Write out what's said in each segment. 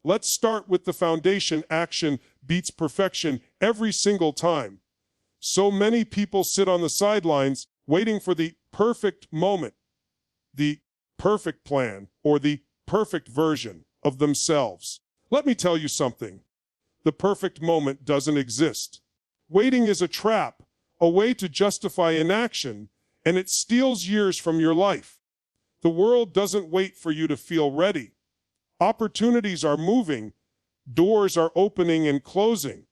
Let's start with the foundation. Action beats perfection every single time. So many people sit on the sidelines waiting for the perfect moment, the perfect plan, or the perfect version of themselves. Let me tell you something. The perfect moment doesn't exist. Waiting is a trap, a way to justify inaction, and it steals years from your life. The world doesn't wait for you to feel ready. Opportunities are moving, doors are opening and closing,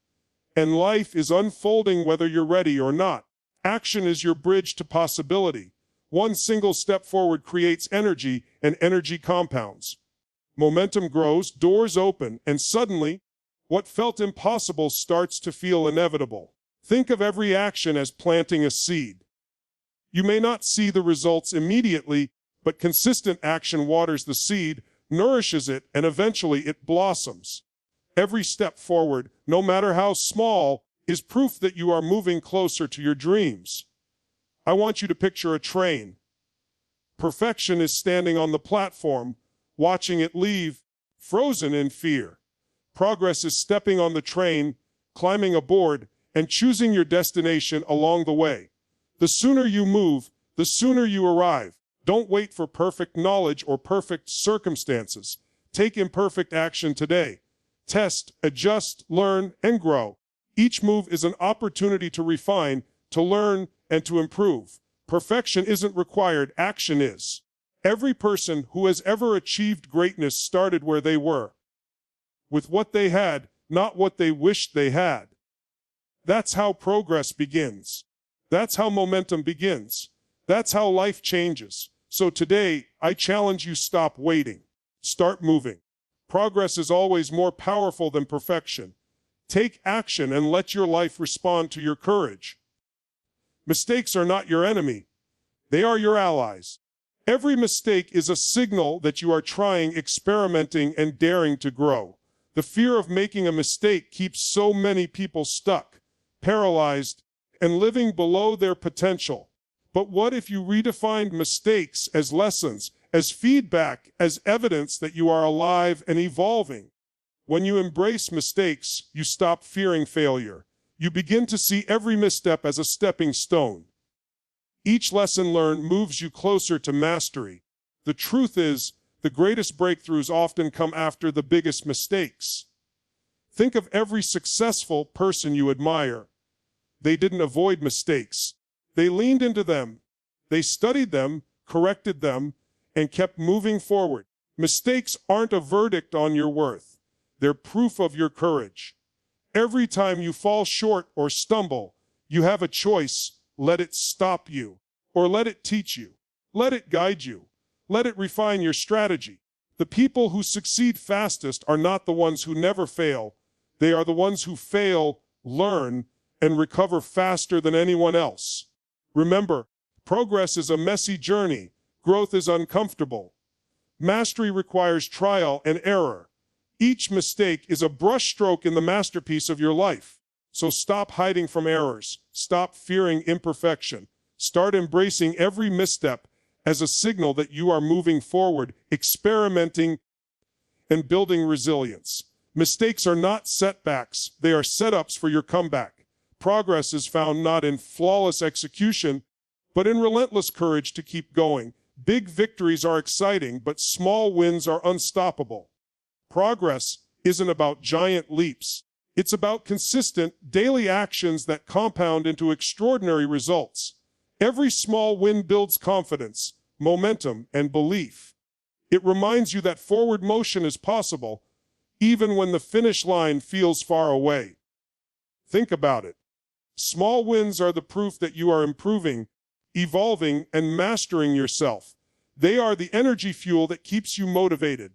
and life is unfolding whether you're ready or not. Action is your bridge to possibility. One single step forward creates energy, and energy compounds. Momentum grows, doors open, and suddenly, what felt impossible starts to feel inevitable. Think of every action as planting a seed. You may not see the results immediately, but consistent action waters the seed, nourishes it, and eventually it blossoms. Every step forward, no matter how small, is proof that you are moving closer to your dreams. I want you to picture a train. Perfection is standing on the platform, watching it leave, frozen in fear. Progress is stepping on the train, climbing aboard, and choosing your destination along the way. The sooner you move, the sooner you arrive. Don't wait for perfect knowledge or perfect circumstances. Take imperfect action today. Test, adjust, learn, and grow. Each move is an opportunity to refine, to learn, and to improve. Perfection isn't required, action is. Every person who has ever achieved greatness started where they were, with what they had, not what they wished they had. That's how progress begins. That's how momentum begins. That's how life changes. So today, I challenge you, stop waiting. Start moving. Progress is always more powerful than perfection. Take action and let your life respond to your courage. Mistakes are not your enemy. They are your allies. Every mistake is a signal that you are trying, experimenting, and daring to grow. The fear of making a mistake keeps so many people stuck, paralyzed, and living below their potential. But what if you redefined mistakes as lessons, as feedback, as evidence that you are alive and evolving? When you embrace mistakes, you stop fearing failure. You begin to see every misstep as a stepping stone. Each lesson learned moves you closer to mastery. The truth is, the greatest breakthroughs often come after the biggest mistakes. Think of every successful person you admire. They didn't avoid mistakes. They leaned into them. They studied them, corrected them, and kept moving forward. Mistakes aren't a verdict on your worth. They're proof of your courage. Every time you fall short or stumble, you have a choice. Let it stop you, or let it teach you. Let it guide you. Let it refine your strategy. The people who succeed fastest are not the ones who never fail. They are the ones who fail, learn, and recover faster than anyone else. Remember, progress is a messy journey. Growth is uncomfortable. Mastery requires trial and error. Each mistake is a brushstroke in the masterpiece of your life. So stop hiding from errors. Stop fearing imperfection. Start embracing every misstep as a signal that you are moving forward, experimenting, and building resilience. Mistakes are not setbacks. They are setups for your comeback. Progress is found not in flawless execution, but in relentless courage to keep going. Big victories are exciting, but small wins are unstoppable. Progress isn't about giant leaps. It's about consistent, daily actions that compound into extraordinary results. Every small win builds confidence, momentum, and belief. It reminds you that forward motion is possible, even when the finish line feels far away. Think about it. Small wins are the proof that you are improving, evolving, and mastering yourself. They are the energy fuel that keeps you motivated.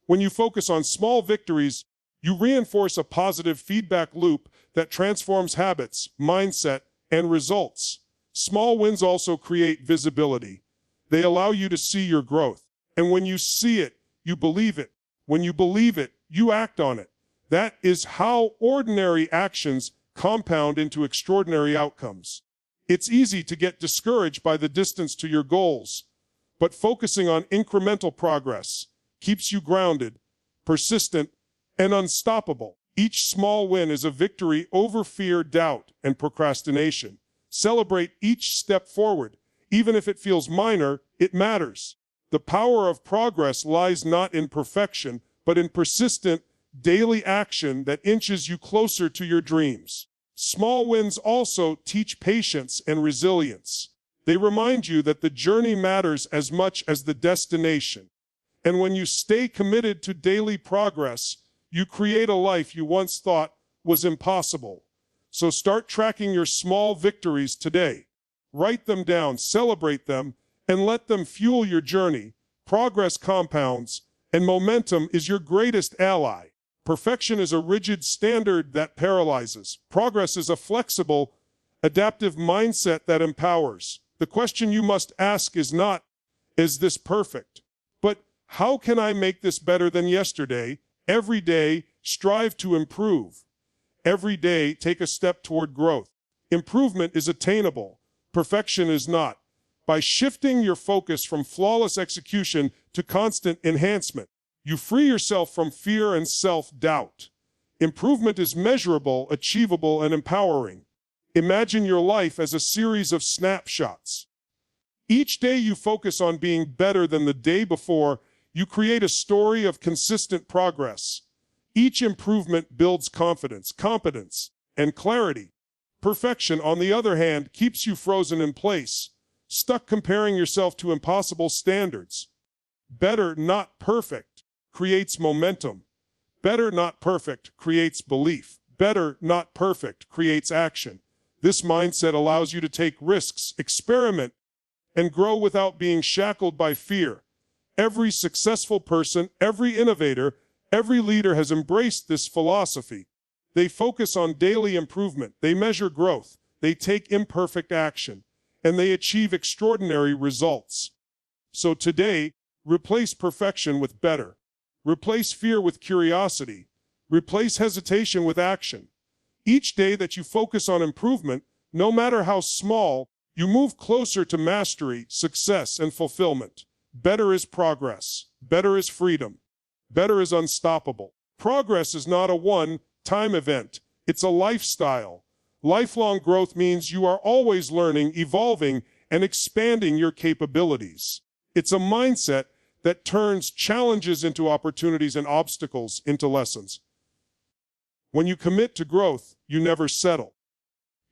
When you focus on small victories, you reinforce a positive feedback loop that transforms habits, mindset, and results. Small wins also create visibility. They allow you to see your growth. And when you see it, you believe it. When you believe it, you act on it. That is how ordinary actions compound into extraordinary outcomes. It's easy to get discouraged by the distance to your goals, but focusing on incremental progress keeps you grounded. persistent, and unstoppable. Each small win is a victory over fear, doubt, and procrastination. Celebrate each step forward. Even if it feels minor, it matters. The power of progress lies not in perfection, but in persistent, daily action that inches you closer to your dreams. Small wins also teach patience and resilience. They remind you that the journey matters as much as the destination. And when you stay committed to daily progress, you create a life you once thought was impossible. So start tracking your small victories today. Write them down, celebrate them, and let them fuel your journey. Progress compounds, and momentum is your greatest ally. Perfection is a rigid standard that paralyzes. Progress is a flexible, adaptive mindset that empowers. The question you must ask is not, is this perfect? But how can I make this better than yesterday? Every day, strive to improve. Every day, take a step toward growth. Improvement is attainable. Perfection is not. By shifting your focus from flawless execution to constant enhancement, you free yourself from fear and self-doubt. Improvement is measurable, achievable, and empowering. Imagine your life as a series of snapshots. Each day you focus on being better than the day before, you create a story of consistent progress. Each improvement builds confidence, competence, and clarity. Perfection, on the other hand, keeps you frozen in place, stuck comparing yourself to impossible standards. Better, not perfect, creates momentum. Better, not perfect, creates belief. Better, not perfect, creates action. This mindset allows you to take risks, experiment, and grow without being shackled by fear. Every successful person, every innovator, every leader has embraced this philosophy. They focus on daily improvement, they measure growth, they take imperfect action, and they achieve extraordinary results. So today, replace perfection with better. Replace fear with curiosity. Replace hesitation with action. Each day that you focus on improvement, no matter how small, you move closer to mastery, success, and fulfillment. Better is progress. Better is freedom. Better is unstoppable. Progress is not a one-time event. It's a lifestyle. Lifelong growth means you are always learning, evolving, and expanding your capabilities. It's a mindset that turns challenges into opportunities and obstacles into lessons. When you commit to growth, you never settle.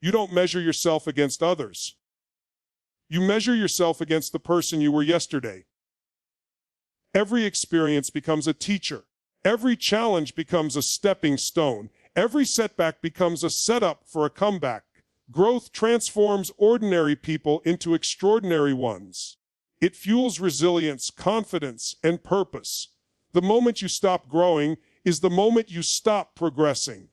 You don't measure yourself against others. You measure yourself against the person you were yesterday. Every experience becomes a teacher. Every challenge becomes a stepping stone. Every setback becomes a setup for a comeback. Growth transforms ordinary people into extraordinary ones. It fuels resilience, confidence, and purpose. The moment you stop growing is the moment you stop progressing.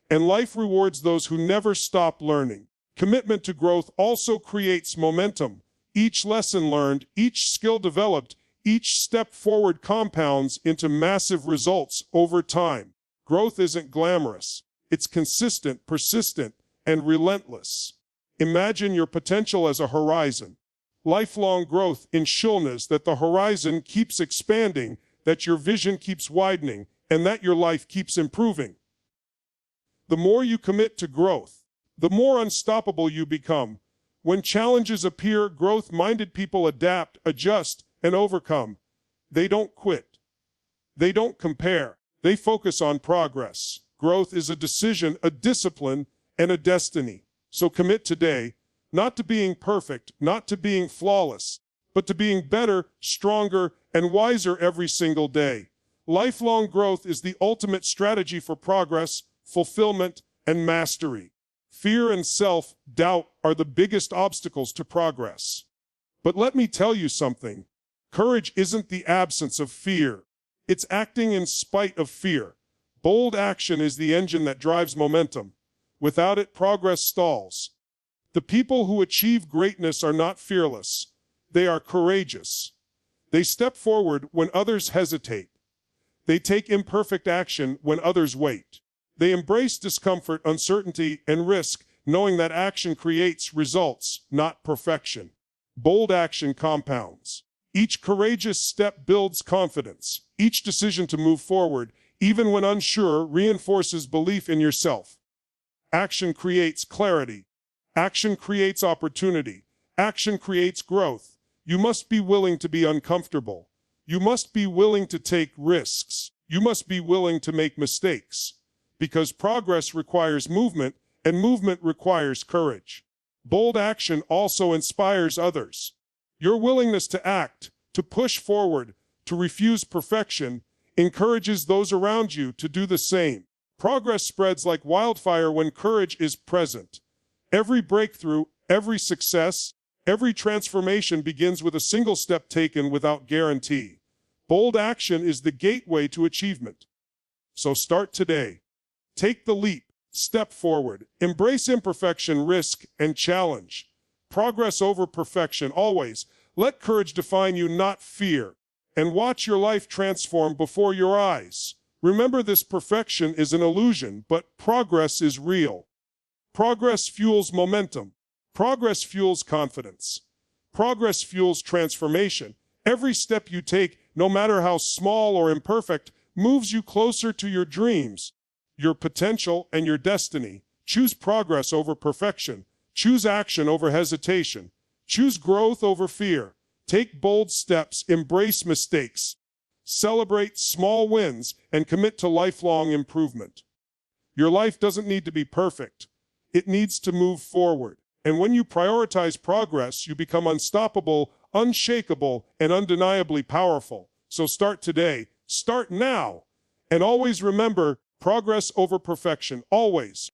And life rewards those who never stop learning. Commitment to growth also creates momentum. Each lesson learned, each skill developed, each step forward compounds into massive results over time. Growth isn't glamorous. It's consistent, persistent, and relentless. Imagine your potential as a horizon. Lifelong growth ensures that the horizon keeps expanding, that your vision keeps widening, and that your life keeps improving. The more you commit to growth, the more unstoppable you become. When challenges appear, growth-minded people adapt, adjust, and overcome. They don't quit. They don't compare. They focus on progress. Growth is a decision, a discipline, and a destiny. So commit today, not to being perfect, not to being flawless, but to being better, stronger, and wiser every single day. Lifelong growth is the ultimate strategy for progress, fulfillment, and mastery. Fear and self-doubt are the biggest obstacles to progress. But let me tell you something. Courage isn't the absence of fear. It's acting in spite of fear. Bold action is the engine that drives momentum. Without it, progress stalls. The people who achieve greatness are not fearless. They are courageous. They step forward when others hesitate. They take imperfect action when others wait. They embrace discomfort, uncertainty, and risk, knowing that action creates results, not perfection. Bold action compounds. Each courageous step builds confidence. Each decision to move forward, even when unsure, reinforces belief in yourself. Action creates clarity. Action creates opportunity. Action creates growth. You must be willing to be uncomfortable. You must be willing to take risks. You must be willing to make mistakes. Because progress requires movement, and movement requires courage. Bold action also inspires others. Your willingness to act, to push forward, to refuse perfection, encourages those around you to do the same. Progress spreads like wildfire when courage is present. Every breakthrough, every success, every transformation begins with a single step taken without guarantee. Bold action is the gateway to achievement. So start today. Take the leap. Step forward. Embrace imperfection, risk, and challenge. Progress over perfection always. Let courage define you, not fear. And watch your life transform before your eyes. Remember, this perfection is an illusion, but progress is real. Progress fuels momentum. Progress fuels confidence. Progress fuels transformation. Every step you take, no matter how small or imperfect, moves you closer to your dreams, your potential, and your destiny. Choose progress over perfection. Choose action over hesitation. Choose growth over fear. Take bold steps, embrace mistakes, celebrate small wins, and commit to lifelong improvement. Your life doesn't need to be perfect. It needs to move forward. And when you prioritize progress, you become unstoppable, unshakable, and undeniably powerful. So start today. Start now. And always remember, progress over perfection. Always.